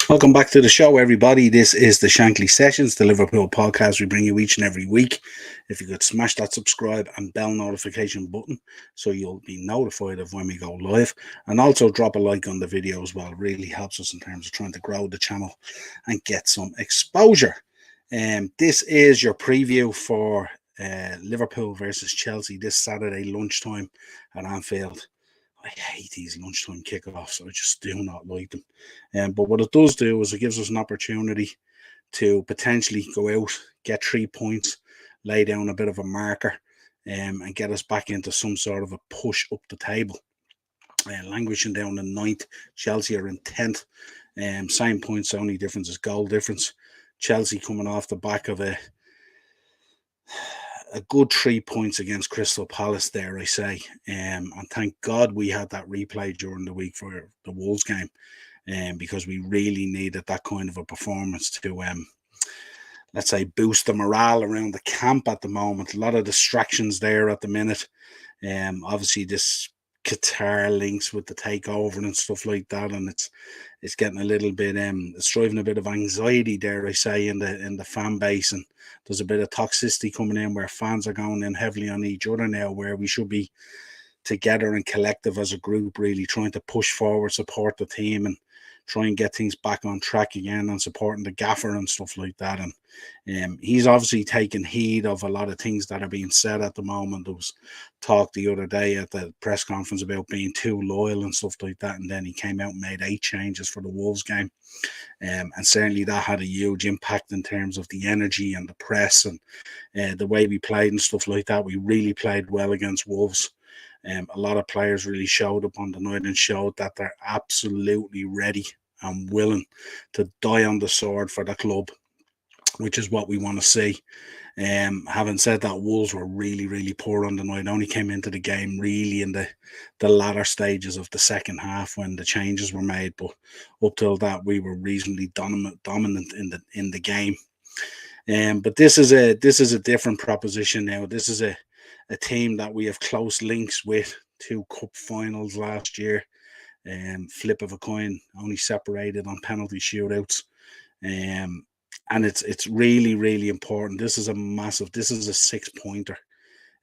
Welcome back to the show, everybody. This is the Shankly Sessions, the Liverpool podcast we bring you each and every week. If you could smash that subscribe and bell notification button so you'll be notified of when we go live. And also drop a like on the video as well. It really helps us in terms of trying to grow the channel and get some exposure. This is your preview for Liverpool versus Chelsea this Saturday lunchtime at Anfield. I hate these lunchtime kickoffs. I just do not like them. But what it does do is it gives us an opportunity to potentially go out, get 3 points, lay down a bit of a marker, and get us back into some sort of a push up the table. Languishing down in 9th, Chelsea are in 10th. Same points, only difference is goal difference. Chelsea coming off the back of a good 3 points against Crystal Palace, dare I say. And thank God we had that replay during the week for the Wolves game, because we really needed that kind of a performance to, let's say, boost the morale around the camp at the moment. A lot of distractions there at the minute. Obviously, this Qatar links with the takeover and stuff like that, and it's getting a little bit it's driving a bit of anxiety, dare I say, in the fan base, and there's a bit of toxicity coming in where fans are going in heavily on each other now, where we should be together and collective as a group, really trying to push forward, support the team, and try and get things back on track again, and supporting the gaffer and stuff like that. And he's obviously taken heed of a lot of things that are being said at the moment. There was talk the other day at the press conference about being too loyal and stuff like that, and then he came out and made 8 changes for the Wolves game. And certainly that had a huge impact in terms of the energy and the press and the way we played and stuff like that. We really played well against Wolves. A lot of players really showed up on the night and showed that they're absolutely ready and willing to die on the sword for the club, which is what we want to see. Having said that, Wolves were really, really poor on the night. Only came into the game really in the latter stages of the second half when the changes were made. But up till that, we were reasonably dominant in the game. But this is a different proposition now. This is a team that we have close links with. 2 cup finals last year. Flip of a coin, only separated on penalty shootouts. And it's really, really important. This is a 6-pointer.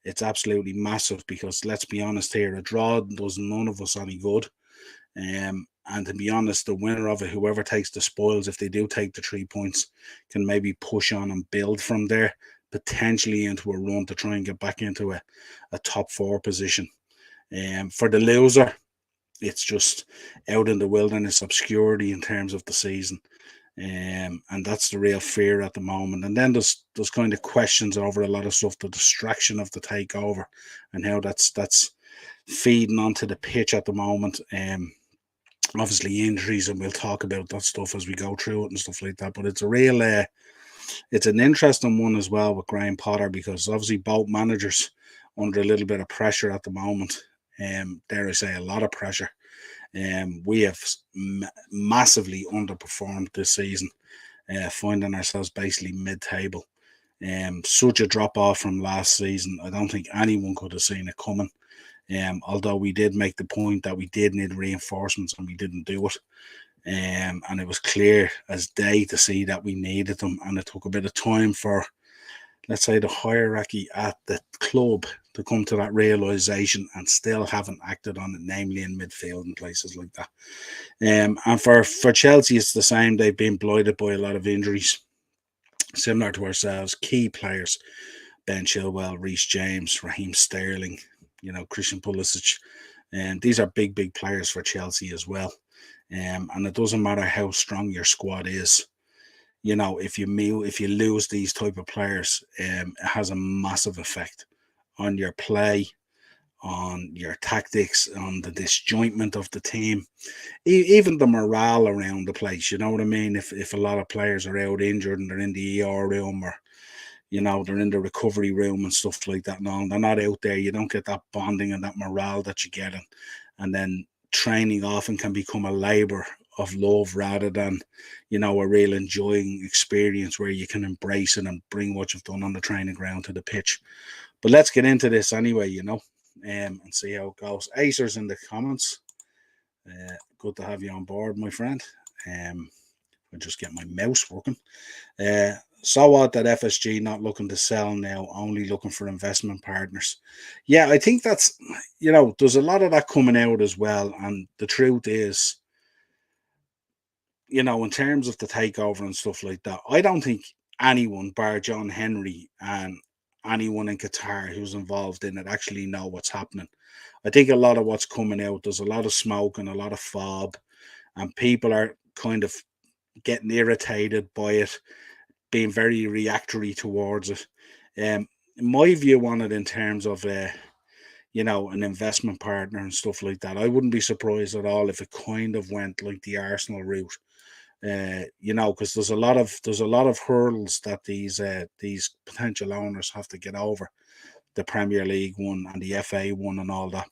It's absolutely massive because, let's be honest here, a draw does none of us any good. And to be honest, the winner of it, whoever takes the spoils, if they do take the 3 points, can maybe push on and build from there, potentially into a run to try and get back into a top 4 position. For the loser, it's just out in the wilderness, obscurity in terms of the season. And that's the real fear at the moment. And then there's kind of questions over a lot of stuff, the distraction of the takeover and how that's feeding onto the pitch at the moment. Obviously injuries, and we'll talk about that stuff as we go through it and stuff like that. But it's a real it's an interesting one as well with Graham Potter, because obviously both managers under a little bit of pressure at the moment. Dare I say, a lot of pressure. We have massively underperformed this season, finding ourselves basically mid-table. Such a drop-off from last season. I don't think anyone could have seen it coming. Although we did make the point that we did need reinforcements and we didn't do it. And it was clear as day to see that we needed them. And it took a bit of time for, let's say, the hierarchy at the club to come to that realization, and still haven't acted on it, namely in midfield and places like that. And for Chelsea, it's the same. They've been blighted by a lot of injuries, similar to ourselves. Key players: Ben Chilwell, Reece James, Raheem Sterling, Christian Pulisic. And these are big players for Chelsea as well. And it doesn't matter how strong your squad is. If you lose these type of players, it has a massive effect on your play, on your tactics, on the disjointment of the team, even the morale around the place. You know what I mean? If a lot of players are out injured and they're in the ER room, or they're in the recovery room and stuff like that, no, they're not out there, you don't get that bonding and that morale that you get. And then training often can become a labor of love rather than, a real enjoying experience where you can embrace it and bring what you've done on the training ground to the pitch. But let's get into this anyway, and see how it goes. Acers in the comments. Good to have you on board, my friend. I just get my mouse working. So what that FSG not looking to sell now, only looking for investment partners. Yeah, I think that's, there's a lot of that coming out as well. And the truth is, in terms of the takeover and stuff like that, I don't think anyone, bar John Henry and anyone in Qatar who's involved in it, actually know what's happening. I think a lot of what's coming out, there's a lot of smoke and a lot of fob, and people are kind of getting irritated by it, being very reactory towards it. My view on it in terms of an investment partner and stuff like that, I wouldn't be surprised at all if it kind of went like the Arsenal route. Because there's a lot of hurdles that these potential owners have to get over, the Premier League one and the FA one and all that.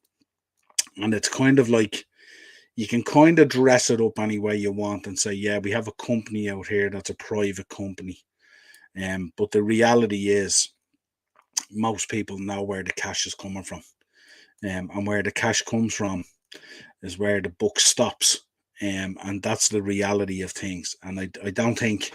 And it's kind of like you can kind of dress it up any way you want and say, yeah, we have a company out here that's a private company. But the reality is, most people know where the cash is coming from. And where the cash comes from is where the book stops. And that's the reality of things. And I don't think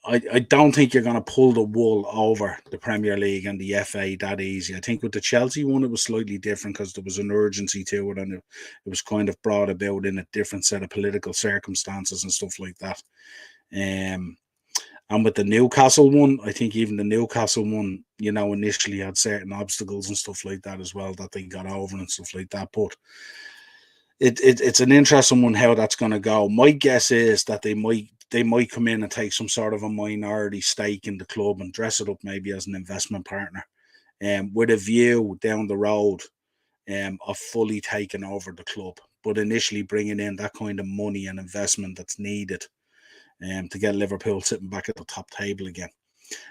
you're going to pull the wool over the Premier League and the FA that easy. I think with the Chelsea one, it was slightly different because there was an urgency to it, and it was kind of brought about in a different set of political circumstances and stuff like that. And with the Newcastle one, I think even the Newcastle one, initially had certain obstacles and stuff like that as well that they got over and stuff like that. But it's an interesting one how that's going to go. My guess is that they might come in and take some sort of a minority stake in the club and dress it up maybe as an investment partner, with a view down the road of fully taking over the club, but initially bringing in that kind of money and investment that's needed to get Liverpool sitting back at the top table again.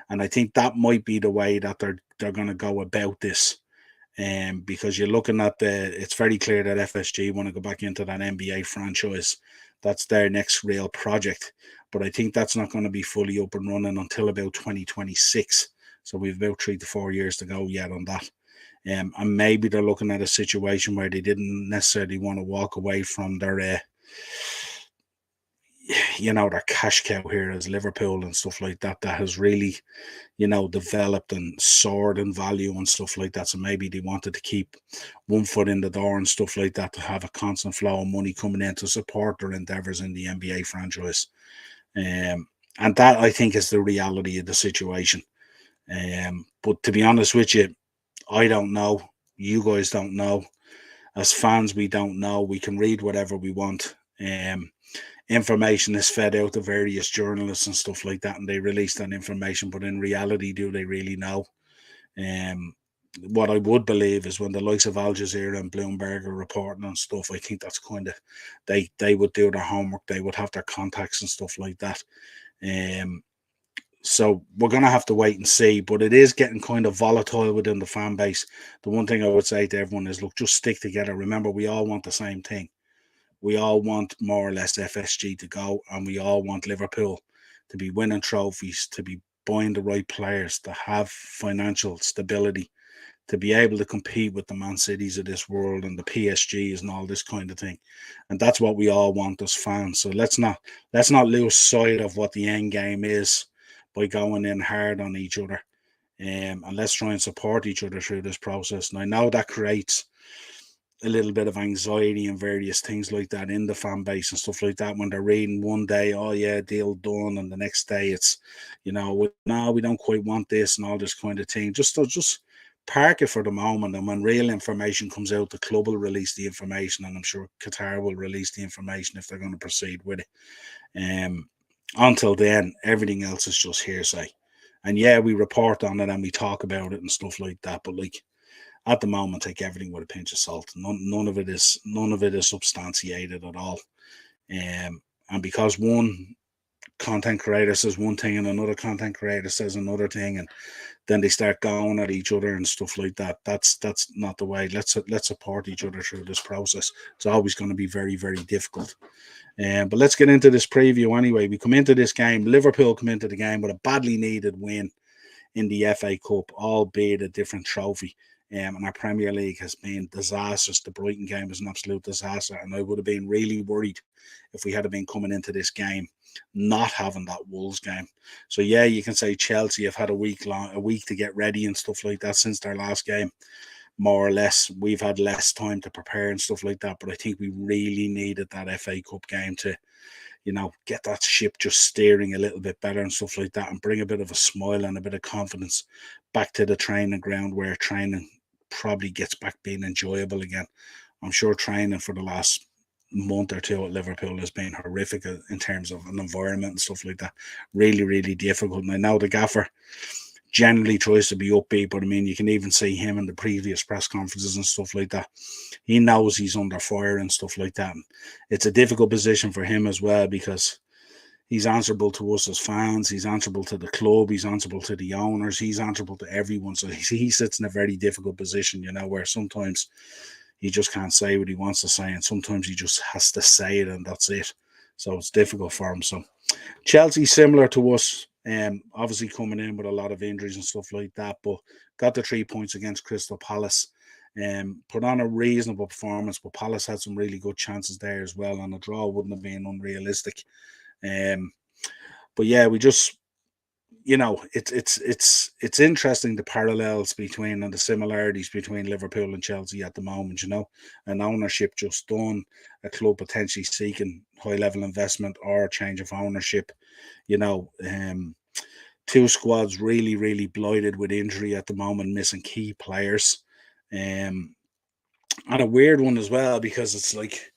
And I think that might be the way that they're going to go about this. Because you're looking at it's very clear that FSG want to go back into that NBA franchise. That's their next real project. But I think that's not going to be fully up and running until about 2026. So we've about 3 to 4 years to go yet on that. And maybe they're looking at a situation where they didn't necessarily want to walk away from their their cash cow here as Liverpool and stuff like that has really, developed and soared in value and stuff like that. So maybe they wanted to keep one foot in the door and stuff like that, to have a constant flow of money coming in to support their endeavors in the NBA franchise. And that, I think, is the reality of the situation. But to be honest with you, I don't know. You guys don't know. As fans, we don't know. We can read whatever we want. Information is fed out to various journalists and stuff like that, and they release that information. But in reality, do they really know? What I would believe is when the likes of Al Jazeera and Bloomberg are reporting on stuff, I think that's kind of, they would do their homework. They would have their contacts and stuff like that. So we're going to have to wait and see, but it is getting kind of volatile within the fan base. The one thing I would say to everyone is, look, just stick together. Remember, we all want the same thing. We all want more or less FSG to go, and we all want Liverpool to be winning trophies, to be buying the right players, to have financial stability, to be able to compete with the Man Cities of this world and the PSGs and all this kind of thing. And that's what we all want as fans. So let's not lose sight of what the end game is by going in hard on each other. And let's try and support each other through this process. And I know that creates a little bit of anxiety and various things like that in the fan base and stuff like that when they're reading one day, oh yeah, deal done, and the next day it's, no, we don't quite want this and all this kind of thing. Just park it for the moment, and when real information comes out, the club will release the information, and I'm sure Qatar will release the information if they're going to proceed with it. Until then, everything else is just hearsay. And yeah, we report on it and we talk about it and stuff like that, but like, at the moment, take everything with a pinch of salt. None of it is substantiated at all. And because one content creator says one thing and another content creator says another thing, and then they start going at each other and stuff like that, that's not the way. Let's support each other through this process. It's always going to be very, very difficult. But let's get into this preview anyway. We come into this game. Liverpool come into the game with a badly needed win in the FA Cup, albeit a different trophy. and our Premier League has been disastrous. The Brighton game was an absolute disaster, and I would have been really worried if we had been coming into this game not having that Wolves game. So yeah, you can say Chelsea have had a week to get ready and stuff like that since their last game. More or less, we've had less time to prepare and stuff like that. But I think we really needed that FA Cup game to, get that ship just steering a little bit better and stuff like that, and bring a bit of a smile and a bit of confidence back to the training ground, where training probably gets back being enjoyable again. I'm sure training for the last month or two at Liverpool has been horrific in terms of an environment and stuff like that. Really, really difficult. And I know the gaffer generally tries to be upbeat, but I mean, you can even see him in the previous press conferences and stuff like that. He knows he's under fire and stuff like that. And it's a difficult position for him as well, because he's answerable to us as fans, he's answerable to the club, he's answerable to the owners, he's answerable to everyone. So he sits in a very difficult position, where sometimes he just can't say what he wants to say, and sometimes he just has to say it, and that's it. So it's difficult for him. So Chelsea, similar to us, obviously coming in with a lot of injuries and stuff like that, but got the 3 points against Crystal Palace. Put on a reasonable performance, but Palace had some really good chances there as well, and a draw wouldn't have been unrealistic. But yeah, we just, it's interesting, the parallels between and the similarities between Liverpool and Chelsea at the moment. An ownership just done, a club potentially seeking high level investment or change of ownership. Two squads really, really blighted with injury at the moment, missing key players. And a weird one as well, because it's like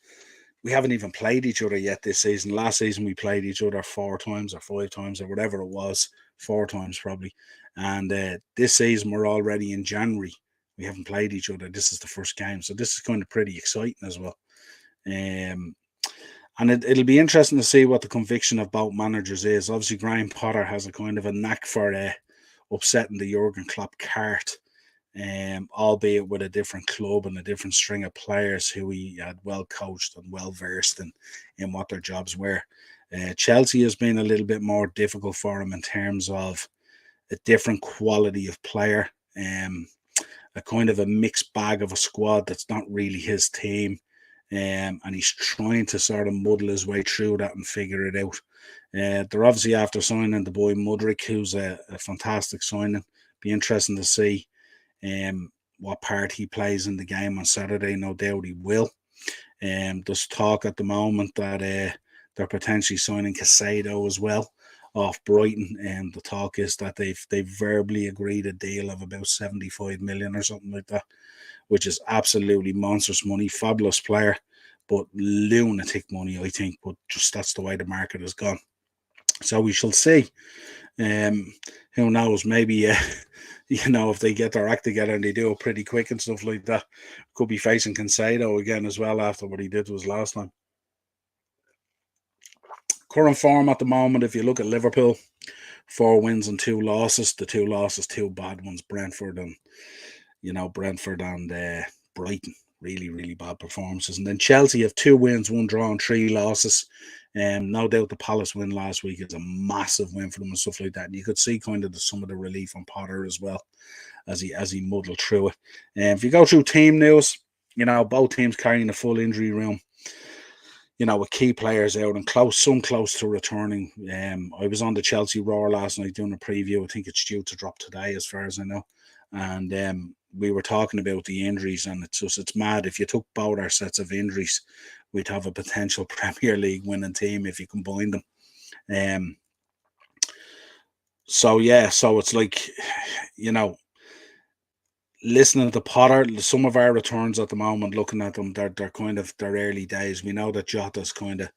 we haven't even played each other yet this season. Last season we played each other 4 times or 5 times or whatever it was, 4 times probably. And this season we're already in January. We haven't played each other. This is the first game, so this is kind of pretty exciting as well. And it'll be interesting to see what the conviction of both managers is. Obviously, Graham Potter has a kind of a knack for upsetting the Jurgen Klopp cart, albeit with a different club and a different string of players who he had well coached and well versed in what their jobs were. Chelsea has been a little bit more difficult for him in terms of a different quality of player, a kind of a mixed bag of a squad that's not really his team. And he's trying to sort of muddle his way through that and figure it out. They're obviously after signing the boy Mudryk, who's a fantastic signing. Be interesting to see what part he plays in the game on Saturday. No doubt he will. There's talk at the moment that they're potentially signing Casado as well off Brighton, and the talk is that they've verbally agreed a deal of about 75 million or something like that, which is absolutely monstrous money. Fabulous player, but lunatic money, I think. But just that's the way the market has gone. So we shall see. Who knows? Maybe if they get their act together and they do it pretty quick and stuff like that, could be facing Casado again as well after what he did to us last time. Current form at the moment, if you look at Liverpool, 4 wins and 2 losses. The 2 losses, 2 bad ones, Brentford and Brighton. Really, really bad performances. And then Chelsea have 2 wins, 1 draw and 3 losses. No doubt the Palace win last week is a massive win for them and stuff like that. And you could see kind of some of the relief on Potter as well as he muddled through it. If you go through team news, both teams carrying a full injury room. With key players out and some close to returning. I was on the Chelsea Roar last night doing a preview. I think it's due to drop today, as far as I know. And we were talking about the injuries, and it's mad. If you took both our sets of injuries, we'd have a potential Premier League winning team if you combine them. So it's like, listening to Potter, some of our returns at the moment, looking at them, they're kind of their early days. We know that Jota's kind of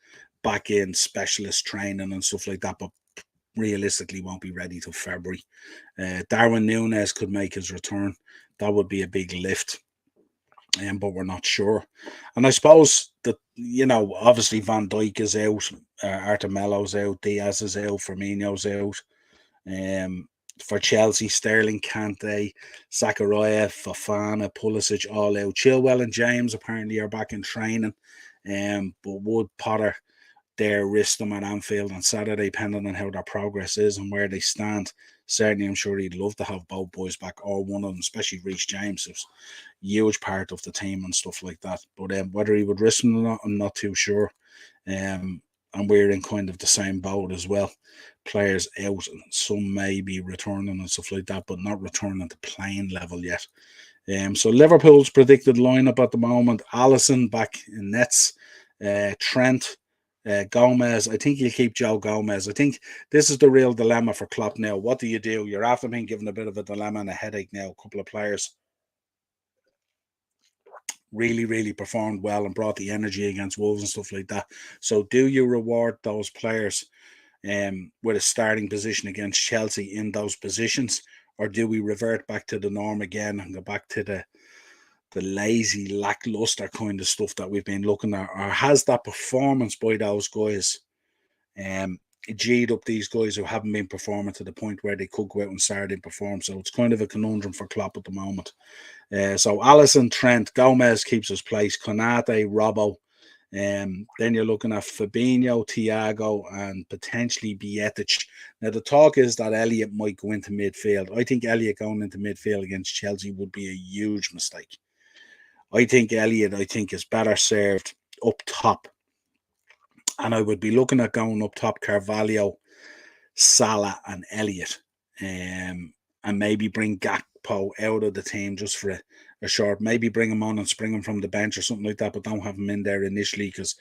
back in specialist training and stuff like that, but realistically won't be ready till February. Darwin Núñez could make his return. That would be a big lift, but we're not sure. And I suppose that, obviously Van Dijk is out, Arthur Melo's out, Diaz is out, Firmino's out. For Chelsea, Sterling, Kante, Zakaria, Fofana, Pulisic all out. Chilwell and James apparently are back in training. But would Potter dare risk them at Anfield on Saturday, depending on how their progress is and where they stand. Certainly, I'm sure he'd love to have both boys back, or one of them, especially Reece James, who's a huge part of the team and stuff like that. But whether he would risk them or not, I'm not too sure. And we're in kind of the same boat as well. Players out, and some may be returning and stuff like that, but not returning to playing level yet. So Liverpool's predicted lineup at the moment: Alisson back in nets, Trent, Gomez. I think he'll keep Joe Gomez. I think this is the real dilemma for Klopp now. What do you do? You're after being given a bit of a dilemma and a headache now. A couple of players really performed well and brought the energy against Wolves and stuff like that. So do you reward those players with a starting position against Chelsea in those positions, or do we revert back to the norm again and go back to the lazy, lackluster kind of stuff that we've been looking at? Or has that performance by those guys G'd up these guys who haven't been performing to the point where they could go out on Saturday and perform? So it's kind of a conundrum for Klopp at the moment. So Alisson, Trent, Gomez keeps his place, Konate, Robbo. Then you're looking at Fabinho, Thiago, and potentially Bietic. Now, the talk is that Elliott might go into midfield. I think Elliott going into midfield against Chelsea would be a huge mistake. I think Elliott, is better served up top. And I would be looking at going up top Carvalho, Salah, and Elliott. And maybe bring Gakpo out of the team just for a short, maybe bring him on and spring him from the bench or something like that, but don't have him in there initially, because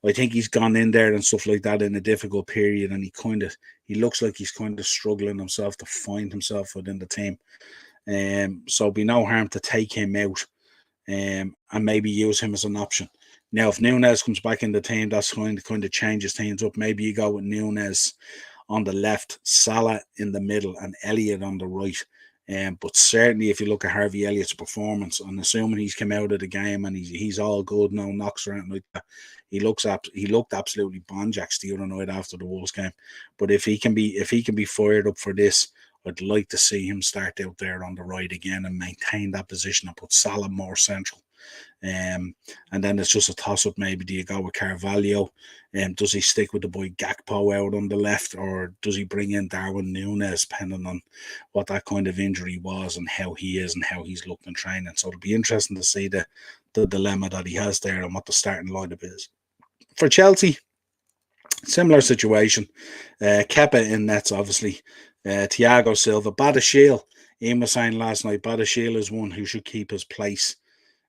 I think he's gone in there and stuff like that in a difficult period, and he looks like he's kind of struggling himself to find himself within the team. So it'd be no harm to take him out and maybe use him as an option. Now, if Nunez comes back in the team, that's going to kind of changes things up. Maybe you go with Nunez on the left, Salah in the middle, and Elliott on the right. But certainly, if you look at Harvey Elliott's performance, and assuming he's come out of the game and he's all good, no knocks or anything like that, he looked absolutely bonjacks the other night after the Wolves game. But if he can be fired up for this, I'd like to see him start out there on the right again and maintain that position and put Salah more central. And then it's just a toss-up. Maybe do you go with Carvalho? Does he stick with the boy Gakpo out on the left, or does he bring in Darwin Núñez, depending on what that kind of injury was and how he is and how he's looked in training? So it'll be interesting to see the dilemma that he has there and what the starting lineup is. For Chelsea, similar situation. Kepa in nets, obviously. Thiago Silva, Badiashile. Ian was saying last night, Badiashile is one who should keep his place.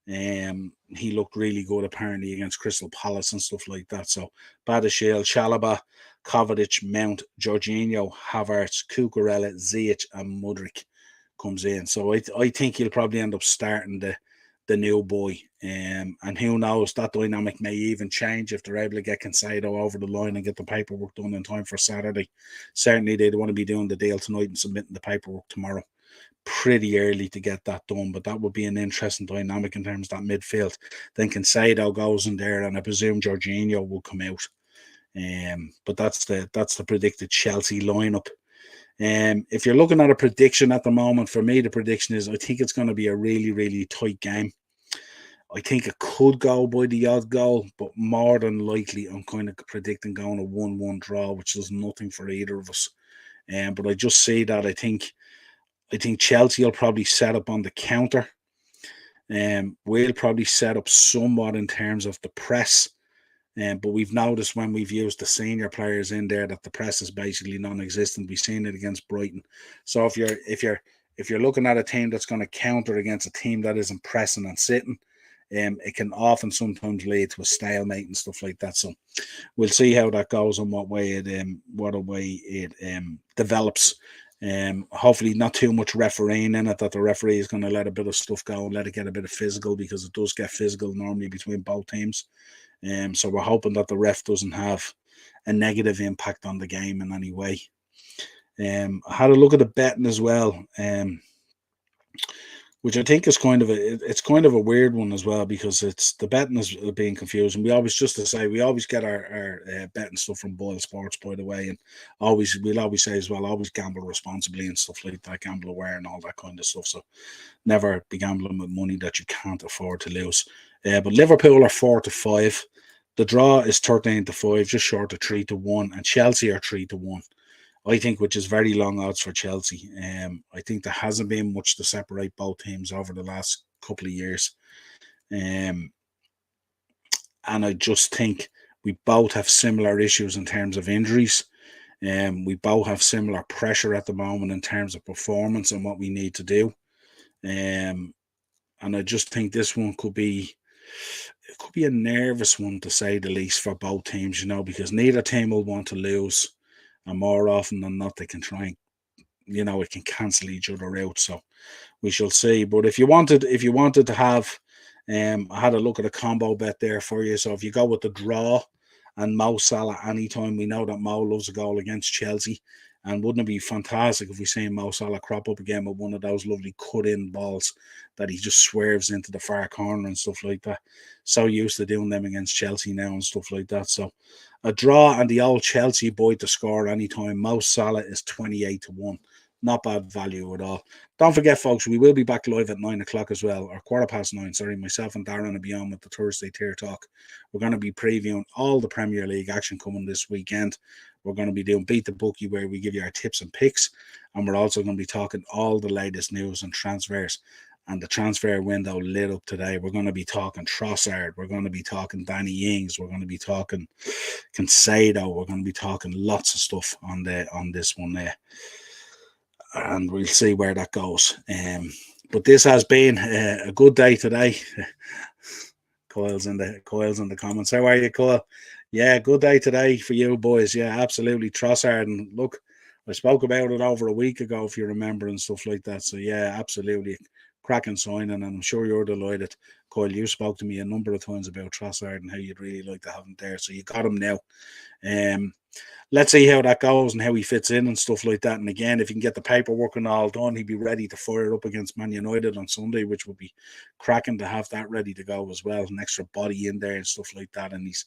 He looked really good apparently against Crystal Palace and stuff like that. So Badiashile, Chalobah, Kovacic, Mount, Jorginho, Havertz, Cucurella, Ziyech, and Mudryk comes in. So I think he'll probably end up starting the new boy. And who knows, that dynamic may even change if they're able to get Cancelo over the line and get the paperwork done in time for Saturday. Certainly they'd want to be doing the deal tonight and submitting the paperwork tomorrow. Pretty early to get that done, but that would be an interesting dynamic in terms of that midfield. Then Cancelo goes in there, and I presume Jorginho will come out. But that's the predicted Chelsea lineup. If you're looking at a prediction at the moment, for me, the prediction is I think it's going to be a really tight game. I think it could go by the odd goal, but more than likely, I'm kind of predicting going a 1-1 draw, which is nothing for either of us. But I just see that I think Chelsea will probably set up on the counter. We'll probably set up somewhat in terms of the press. But we've noticed when we've used the senior players in there that the press is basically non-existent. We've seen it against Brighton. So if you're looking at a team that's going to counter against a team that isn't pressing and sitting, it can often sometimes lead to a stalemate and stuff like that. So we'll see how that goes and what way it develops. Hopefully not too much refereeing in it, that the referee is going to let a bit of stuff go and let it get a bit of physical, because it does get physical normally between both teams. So we're hoping that the ref doesn't have a negative impact on the game in any way. I had a look at the betting as well, which I think is kind of a weird one as well, because it's the betting is being confusing. We always get our betting stuff from Boyle Sports, by the way, and we'll always say as well, always gamble responsibly and stuff like that, gamble aware and all that kind of stuff. So never be gambling with money that you can't afford to lose. But Liverpool are 4-5. The draw is 13-5, just short of 3-1, and Chelsea are 3-1. I think, which is very long odds for Chelsea. I think there hasn't been much to separate both teams over the last couple of years. And I just think we both have similar issues in terms of injuries. We both have similar pressure at the moment in terms of performance and what we need to do. And I just think this one could be a nervous one, to say the least, for both teams, because neither team will want to lose. And more often than not, they can try and, it can cancel each other out. So we shall see. But if you wanted to have, I had a look at a combo bet there for you. So if you go with the draw and Mo Salah anytime, we know that Mo loves a goal against Chelsea. And wouldn't it be fantastic if we see Mo Salah crop up again with one of those lovely cut-in balls that he just swerves into the far corner and stuff like that. So used to doing them against Chelsea now and stuff like that. So a draw and the old Chelsea boy to score anytime. Mo Salah is 28-1. Not bad value at all. Don't forget, folks, we will be back live at 9 o'clock as well, or 9:15. Sorry, myself and Darren will be on with the Thursday Tier Talk. We're going to be previewing all the Premier League action coming this weekend. We're going to be doing Beat the Bookie, where we give you our tips and picks. And we're also going to be talking all the latest news and transfers. And the transfer window lit up today. We're going to be talking Trossard. We're going to be talking Danny Ings. We're going to be talking Concedo. We're going to be talking lots of stuff on this one there. And we'll see where that goes. But this has been a good day today. Coil's in the comments. How are you, Coil? Yeah, good day today for you boys. Yeah, absolutely. Trossard, and look, I spoke about it over a week ago, if you remember, and stuff like that. So yeah, absolutely cracking signing, and I'm sure you're delighted. Coil, you spoke to me a number of times about Trossard and how you'd really like to have him there. So you got him now. Let's see how that goes and how he fits in and stuff like that. And again, if you can get the paperwork and all done, he'd be ready to fire up against Man United on Sunday, which would be cracking to have that ready to go as well. An extra body in there and stuff like that. And he's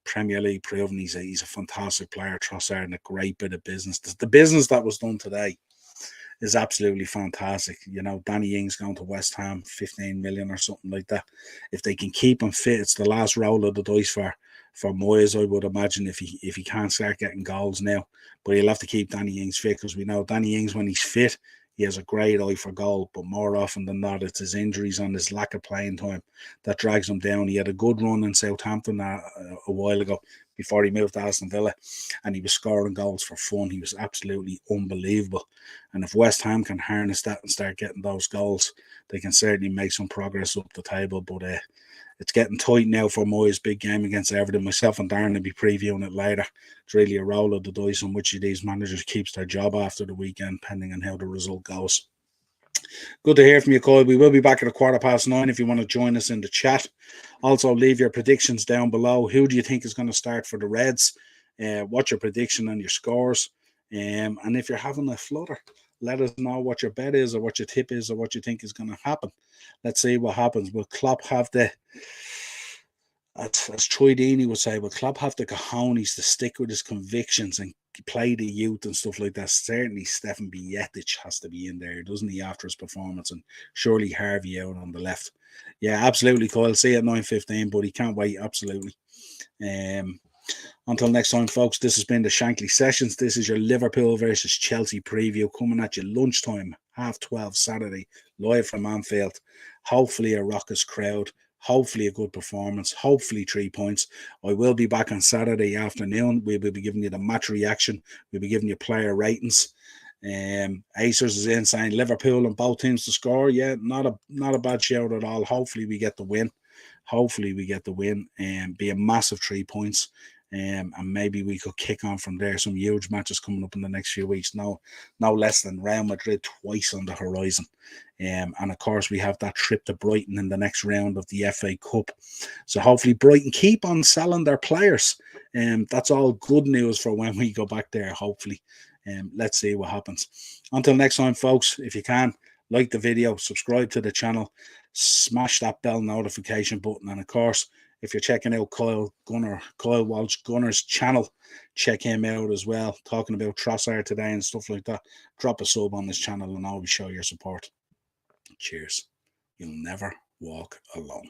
Premier League proven. He's a fantastic player, Trossard, and a great bit of business. The business that was done today is absolutely fantastic. Danny Ings going to West Ham, 15 million or something like that. If they can keep him fit, it's the last roll of the dice for Moyes, I would imagine, if he can't start getting goals now. But he'll have to keep Danny Ings fit, because we know Danny Ings, when he's fit, he has a great eye for goal. But more often than not, it's his injuries and his lack of playing time that drags him down. He had a good run in Southampton a while ago before he moved to Aston Villa, and he was scoring goals for fun. He was absolutely unbelievable. And if West Ham can harness that and start getting those goals, they can certainly make some progress up the table. But it's getting tight now for Moyes' big game against Everton. Myself and Darren will be previewing it later. It's really a roll of the dice on which of these managers keeps their job after the weekend, depending on how the result goes. Good to hear from you, Cole. We will be back at 9:15 if you want to join us in the chat. Also, leave your predictions down below. Who do you think is going to start for the Reds? What's your prediction and your scores? And if you're having a flutter, let us know what your bet is, or what your tip is, or what you think is going to happen. Let's see what happens. Will Klopp have the, as Troy Deeney would say, will Klopp have the cojones to stick with his convictions and play the youth and stuff like that? Certainly Stefan Bietic has to be in there, doesn't he, after his performance? And surely Harvey out on the left. Yeah, absolutely, Kyle. See you at 9:15, buddy. Can't wait. Absolutely. Until next time, folks, this has been the Shankly Sessions. This is your Liverpool versus Chelsea preview, coming at you lunchtime, 12:30 Saturday, live from Anfield. Hopefully a raucous crowd, hopefully a good performance, hopefully 3 points. I will be back on Saturday afternoon. We will be giving you the match reaction. We'll be giving you player ratings. Acers is in saying Liverpool and both teams to score. Yeah, not a bad shout at all. Hopefully we get the win. And be a massive 3 points. And maybe we could kick on from there. Some huge matches coming up in the next few weeks. No less than Real Madrid twice on the horizon. And of course, we have that trip to Brighton in the next round of the FA Cup. So hopefully Brighton keep on selling their players. That's all good news for when we go back there, hopefully. Let's see what happens. Until next time, folks, if you can, like the video, subscribe to the channel, smash that bell notification button, and of course, if you're checking out Kyle Walsh Gunner's channel, check him out as well, talking about Trossard today and stuff like that. Drop a sub on this channel and always show your support. Cheers. You'll never walk alone.